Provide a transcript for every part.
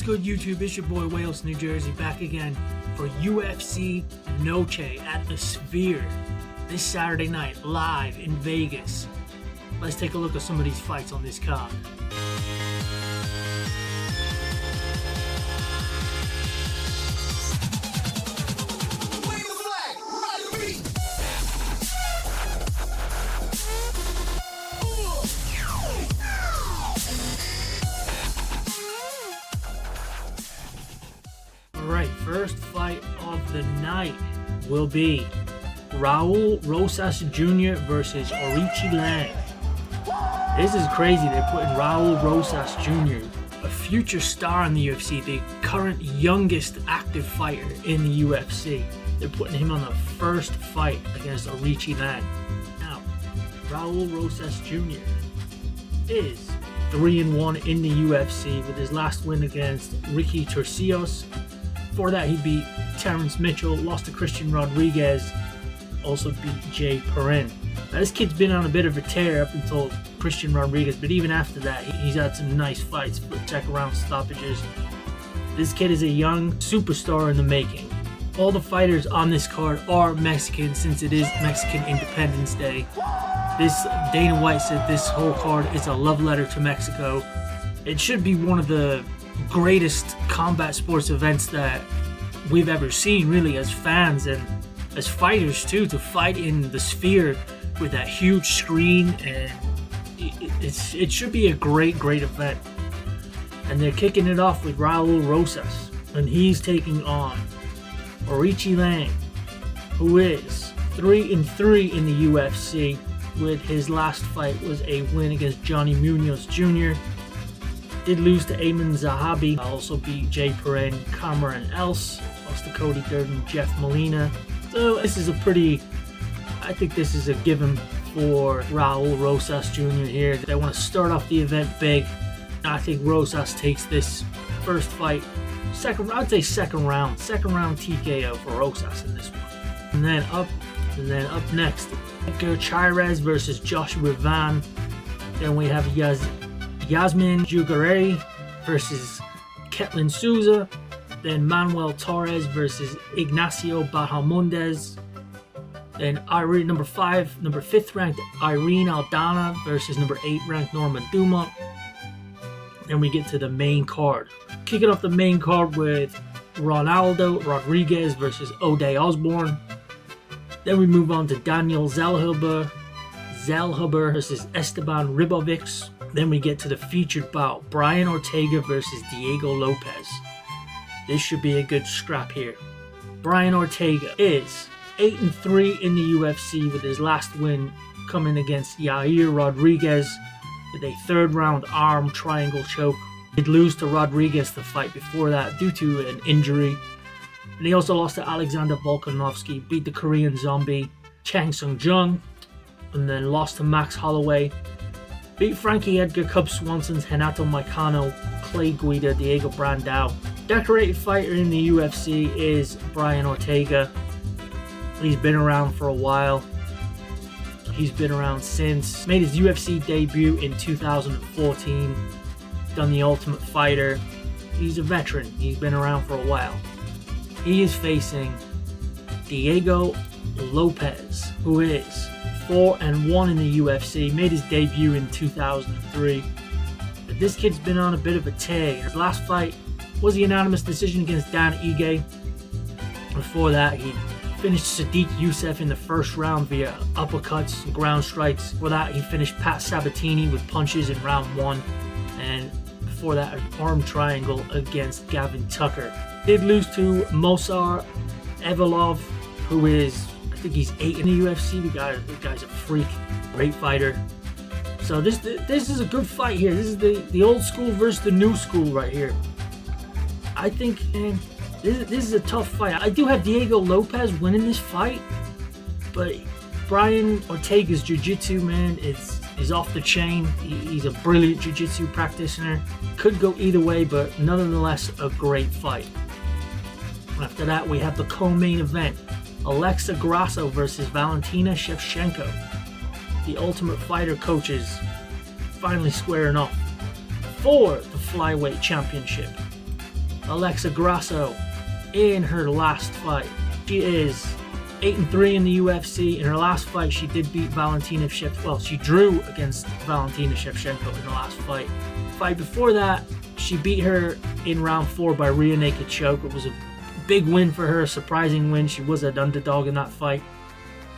What's good, YouTube? It's your boy Wales, New Jersey, back again for UFC Noche at the Sphere this Saturday night, live in Vegas. Let's take a look at some of these fights on this card. Alright, first fight of the night will be Raul Rosas Jr. versus Orichi Lang. This is crazy. They're putting Raul Rosas Jr., a future star in the UFC, the current youngest active fighter in the UFC. They're putting him on the first fight against Orichi Lang. Now, Raul Rosas Jr. is 3-1 in the UFC with his last win against Ricky Turcios. Before that, he beat Terrence Mitchell, lost to Christian Rodriguez, also beat Jay Perrin. Now, this kid's been on a bit of a tear up until Christian Rodriguez, but even after that, he's had some nice fights for second round stoppages. This kid is a young superstar in the making. All the fighters on this card are Mexican since it is Mexican Independence Day. Dana White said this whole card is a love letter to Mexico. It should be one of the greatest combat sports events that we've ever seen, really, as fans and as fighters too, to fight in the Sphere with that huge screen, and it should be a great event. And they're kicking it off with Raul Rosas, and he's taking on Orichi Lang, who is 3-3 in the UFC, with his last fight was a win against Johnny Munoz Jr. Did lose to Ayman Zahabi, also beat Jay Perrin, Cameron Else, lost to Cody Durden, Jeff Molina. So this is I think this is a given for Raul Rosas Jr. here. They want to start off the event big. I think Rosas takes this first fight, I'd say second round TKO for Rosas in this one. And then up next, Edgar Chairez versus Joshua Van. Then we have Yasmin Jugareri versus Ketlin Souza. Then Manuel Torres versus Ignacio Bahamondes. Then number 5th ranked Irene Aldana versus number 8 ranked Norma Dumont. Then we get to the main card. Kicking off the main card with Ronaldo Rodriguez versus O'Day Osborne. Then we move on to Daniel Zellhuber versus Esteban Ribovics. Then we get to the featured bout, Brian Ortega versus Diego Lopez. This should be a good scrap here. Brian Ortega is 8-3 in the UFC with his last win coming against Yair Rodriguez with a third round arm triangle choke. He'd lose to Rodriguez the fight before that due to an injury. And he also lost to Alexander Volkanovski, beat the Korean Zombie Chang Sung-jung, and then lost to Max Holloway. Beat Frankie Edgar, Cub Swanson's Renato Moicano, Clay Guida, Diego Brandao. Decorated fighter in the UFC is Brian Ortega. He's been around for a while. He's been around since. Made his UFC debut in 2014. Done the Ultimate Fighter. He's a veteran. He's been around for a while. He is facing Diego Lopez, who is 4-1 in the UFC. Made his debut in 2003. But this kid's been on a bit of a tear. His last fight was a unanimous decision against Dan Ige. Before that, he finished Sadiq Youssef in the first round via uppercuts and ground strikes. Before that, he finished Pat Sabatini with punches in round 1. And before that, an arm triangle against Gavin Tucker. Did lose to Mosar Evolov, who is, I think he's 8 in the UFC. The guy's a freak. Great fighter. So this is a good fight here. This is the old school versus the new school right here. I think, man, this is a tough fight. I do have Diego Lopez winning this fight, but Brian Ortega's jiu-jitsu, man, is off the chain. He's a brilliant jiu-jitsu practitioner. Could go either way, but nonetheless a great fight. After that, we have the co-main event, Alexa Grasso versus Valentina Shevchenko. The Ultimate Fighter coaches finally squaring off for the flyweight championship. Alexa Grasso in her last fight. She is 8-3 in the UFC. In her last fight, she did beat Valentina Shevchenko. Well, she drew against Valentina Shevchenko in the last fight. Fight before that, she beat her in round 4 by rear naked choke. It was a big win for her, a surprising win. She was an underdog in that fight.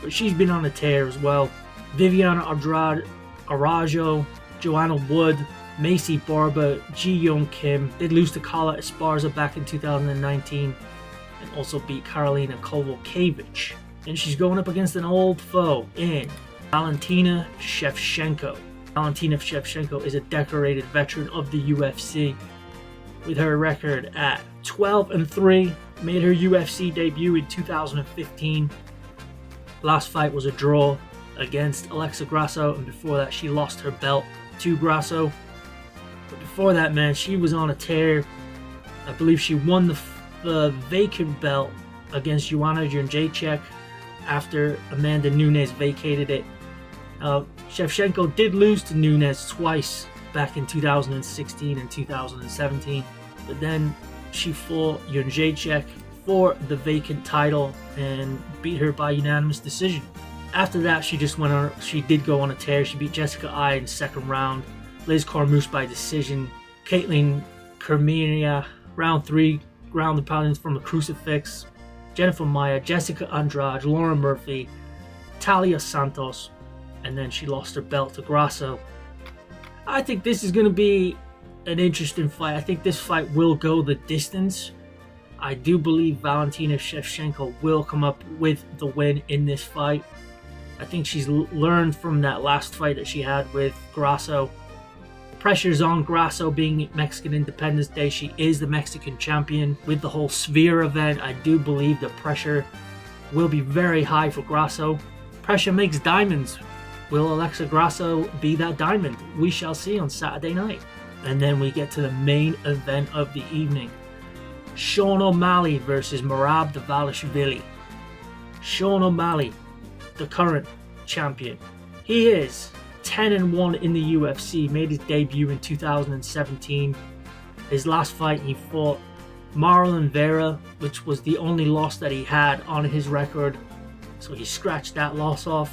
But she's been on a tear as well. Viviana Andrade, Arajo, Joanna Wood, Macy Barber, Ji Young Kim did lose to Carla Esparza back in 2019 and also beat Karolina Kowalkiewicz. And she's going up against an old foe in Valentina Shevchenko. Valentina Shevchenko is a decorated veteran of the UFC with her record at 12-3. Made her UFC debut in 2015. Last fight was a draw against Alexa Grasso, and before that she lost her belt to Grasso. But before that, man, she was on a tear. I believe she won the vacant belt against Joanna Jędrzejczyk after Amanda Nunes vacated it. Shevchenko did lose to Nunes twice back in 2016 and 2017, but then she fought Jędrzejczyk for the vacant title and beat her by unanimous decision. After that, she did go on a tear. She beat Jessica Ai in the second round, Liz Carmouche by decision, Caitlin Cormier round 3, ground and pound from the crucifix, Jennifer Maia, Jessica Andrade, Lauren Murphy, Talia Santos, and then she lost her belt to Grasso. I think this is going to be an interesting fight. I think this fight will go the distance. I do believe Valentina Shevchenko will come up with the win in this fight. I think she's learned from that last fight that she had with Grasso. Pressure's on Grasso being Mexican Independence Day. She is the Mexican champion. With the whole Sphere event, I do believe the pressure will be very high for Grasso. Pressure makes diamonds. Will Alexa Grasso be that diamond? We shall see on Saturday night. And then we get to the main event of the evening. Sean O'Malley versus Merab Dvalishvili. Sean O'Malley, the current champion. He is 10-1 in the UFC, made his debut in 2017. His last fight, he fought Marlon Vera, which was the only loss that he had on his record. So he scratched that loss off.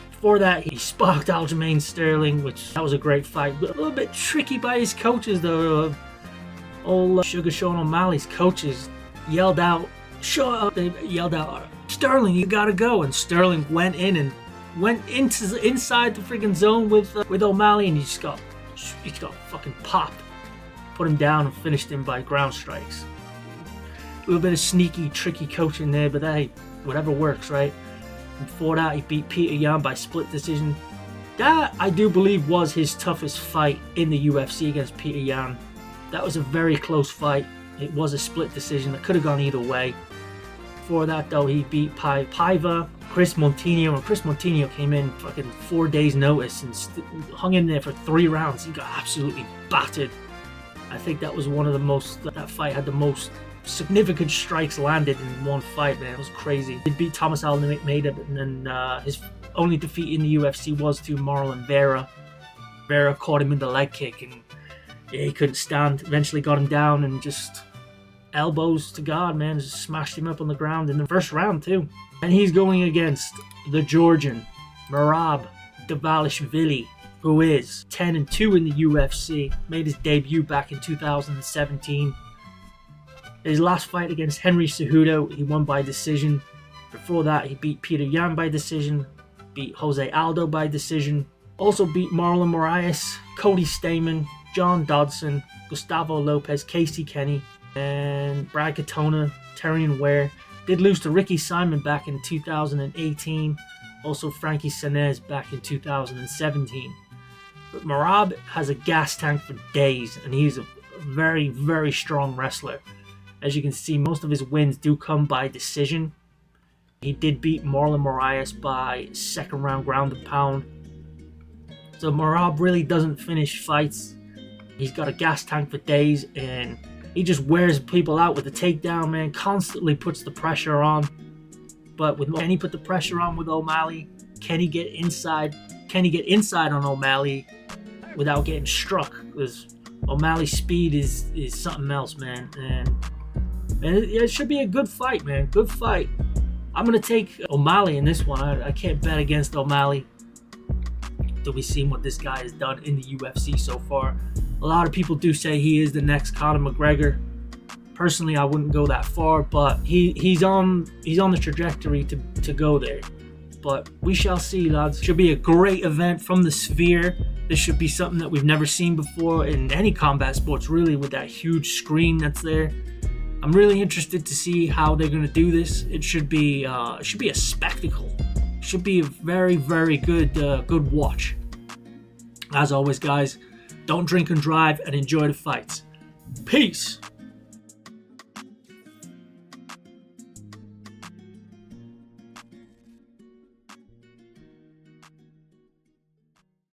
Before that, he sparked Aljamain Sterling, that was a great fight. A little bit tricky by his coaches, though. Old Sugar Sean O'Malley's coaches yelled out, they yelled out, Sterling, you gotta go. And Sterling went inside the freaking zone with O'Malley, and he just got fucking popped. Put him down and finished him by ground strikes. A little bit of sneaky, tricky coaching there, but hey, whatever works, right? And before that, he beat Peter Yan by split decision. That, I do believe, was his toughest fight in the UFC against Peter Yan. That was a very close fight. It was a split decision that could have gone either way. Before that, though, he beat Paiva, Chris Montinho, and Chris Montinho came in fucking 4 days' notice and hung in there for 3 rounds. He got absolutely battered. I think that was one of the most, that fight had the most significant strikes landed in one fight, man. It was crazy. He beat Thomas Almeida, and then his only defeat in the UFC was to Marlon Vera. Vera caught him in the leg kick, and he couldn't stand. Eventually got him down and just elbows to God, man. Just smashed him up on the ground in the first round, too. And he's going against the Georgian, Merab Dvalishvili, who is 10-2 in the UFC. Made his debut back in 2017. His last fight against Henry Cejudo, he won by decision. Before that, he beat Peter Yan by decision, beat Jose Aldo by decision, also beat Marlon Moraes, Cody Stamann, John Dodson, Gustavo Lopez, Casey Kenny, and Brad Katona, Terrion Ware. Did lose to Ricky Simon back in 2018, also Frankie Sanez back in 2017. But Merab has a gas tank for days, and he's a very, very strong wrestler. As you can see, most of his wins do come by decision. He did beat Marlon Moraes by second round ground and pound. So Merab really doesn't finish fights. He's got a gas tank for days, and he just wears people out with the takedown, man. Constantly puts the pressure on. But can he put the pressure on with O'Malley? Can he get inside on O'Malley without getting struck? Because O'Malley's speed is something else, man. And it should be a good fight, man. Good fight. I'm going to take O'Malley in this one. I can't bet against O'Malley. Till we see what this guy has done in the UFC so far. A lot of people do say he is the next Conor McGregor. Personally, I wouldn't go that far, but he's on the trajectory to go there. But we shall see, lads. Should be a great event from the Sphere. This should be something that we've never seen before in any combat sports, really, with that huge screen that's there. I'm really interested to see how they're going to do this. It should be a spectacle. It should be a very, very good watch. As always, guys, don't drink and drive and enjoy the fights. Peace.